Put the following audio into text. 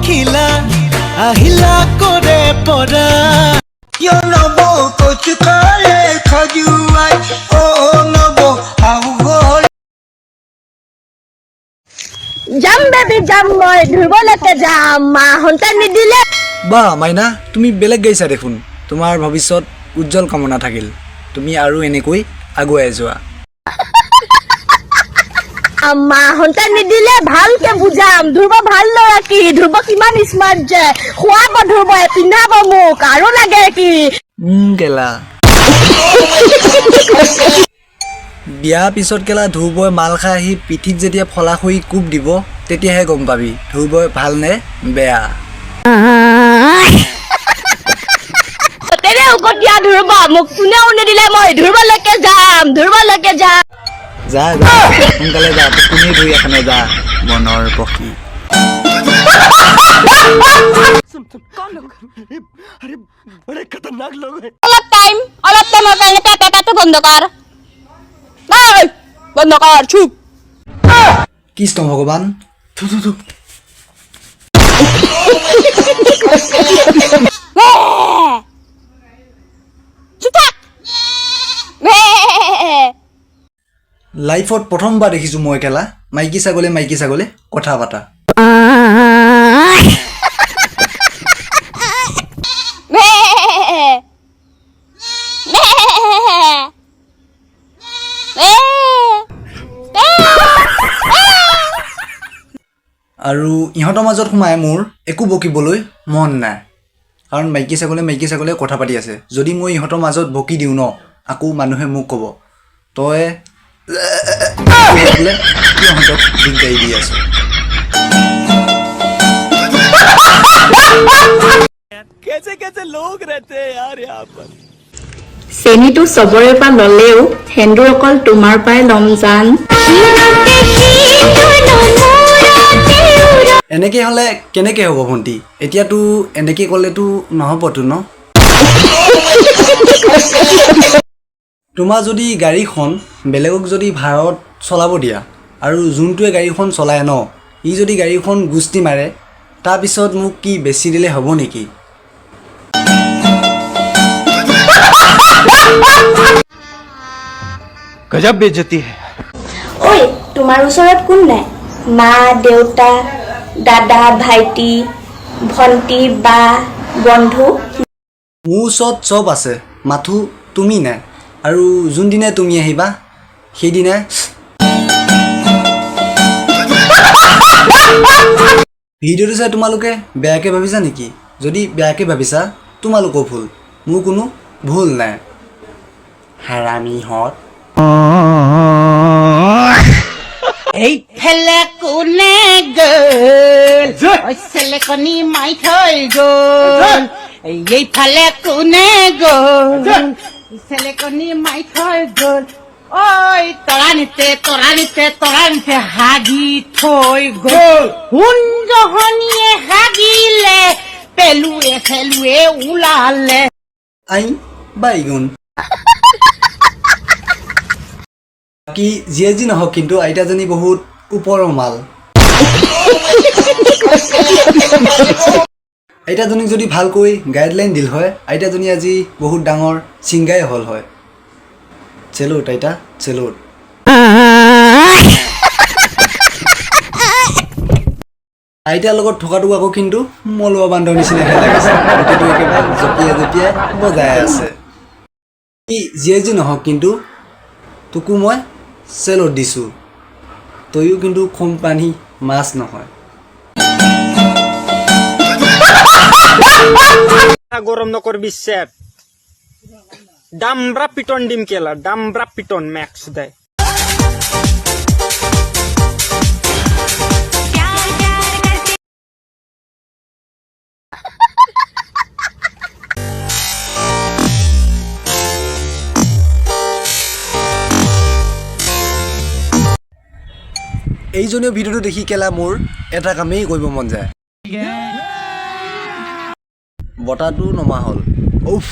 দেখিলা আহিলা কৰে পৰা You know what you call it, cause you right. Oh no, how good. Jam baby jam moi dhurboleke jam ma honta nidile বা মাইনা তুমি বেলেগ গাইছা দেখোন তোমাৰ ভৱিষ্যত উজ্জ্বল কামনা থাকিল তুমি আৰু এনেকৈ আগুৱাই যোৱা মা honta nidile bhalke bujam dhurbo bhal lora ki dhurbo kiman smart je khwabo dhurbo pinhabo muk aru lage ki কেলা বিয়া পিছত কেলা ধুবই মাল খাই আহি পিঠিত যেতিয়া ফলা হৈ কুপ দিব তেতিয়াহে গম পাবি ধুবই ভাল নে বেয়া তেৰে উকতিয়া ধুৰবা মোক কোনেও নিদিলে মই ধুৰবালৈকে যাম যা যা সোনকালে যা তুমি ধুই এখানে যা মনৰ পক্ষী অলপ টাইমৰ কাৰণে পেটাটো বন্ধ কৰ চুপ কৃষ্ণ ভগৱান থু থু থু লাইফত প্ৰথমবাৰ দেখিছো মই কেলা মাইকী ছাগলে কথা পাতা আৰু ইহঁতৰ মাজত সোমাই মোৰ একো বকিবলৈ মন নাই কাৰণ মাইকী ছাগলে কথা পাতি আছে যদি মই ইহঁতৰ মাজত বকি দিওঁ ন আকৌ মানুহে মোক ক'ব তই বোলে ইহঁতক দিগদাৰি দি আছ कैसे लोग रहते हैं यार यहाँ पर চেনিটো চবৰে পৰা ললেও সেন্দুৰ অকল তোমাৰ পাই লম জান এনেকে হ'লে কেনেকে হ'ব ভণ্টি এতিয়াতো এনেকে ক'লেতো নহ'বতো ন তোমাৰ যদি গাড়ীখন বেলেগক যদি ভাড়াত চলাব দিয়া আৰু যোনটোৱে গাড়ীখন চলায় ন ই যদি গাড়ীখন গুষ্টি মাৰে তাৰপিছত মোক কি বেছি দিলে হ'ব নেকি गजब बेइज्जती है ঐ তোমাৰ ওচৰত কোন নাই মা দেউতা দাদা ভাইটি ভণ্টি বা বন্ধু মোৰ ওচৰত চব আছে মাথো তুমি নাই আৰু যোনদিনা তুমি আহিবা সেইদিনা ভিডিঅ'টো চাই তোমালোকে বেয়াকৈ ভাবিছা নেকি যদি বেয়াকৈ ভাবিছা তোমালোকৰ ভুল মোৰ কোনো ভুল নাই হাৰামিহঁত এই ফেলে কোনে গ'ল ওই ছেলে কনি মাই থৈ গ'ল এই ফালে কোনে গ'ল ছেলে কনি মাই থৈ গ'ল ঐ তৰানিতে হাগি থৈ গ'ল হুঞ্জহনিয়ে হাগিলে পেলুৱে ওলালে আই বাইগুণ বাকী যিয়ে যি নহওক কিন্তু আইতাজনী বহুত ওপৰৰ মাল আইতাজনীক যদি ভালকৈ গাইডলাইন দিল হয় আইতাজনী আজি বহুত ডাঙৰ ছিংগাই হ'ল হয় চেলুট আইতা চেলুট আইতাৰ লগত থকাটো আকৌ কিন্তু মলুৱা বান্ধৰ নিচিনাকৈ লাগিছে গোটেইটো একেবাৰে জঁপিয়াই বজাই আছে যিয়ে যি নহওক কিন্তু তোকো মই চেলুট দিছোঁ তইও কিন্তু কোম্পানী মাছ নহয় গরম নকরবি সেট ডামব্রা পিটন ডিম কেলা ডামব্রা পিটন ম্যাক্স দেয় এইজনীয় ভিডিঅ'টো দেখি কেলা মোৰ এটা কামেই কৰিব মন যায় বতাহটো নমা হ'ল উফ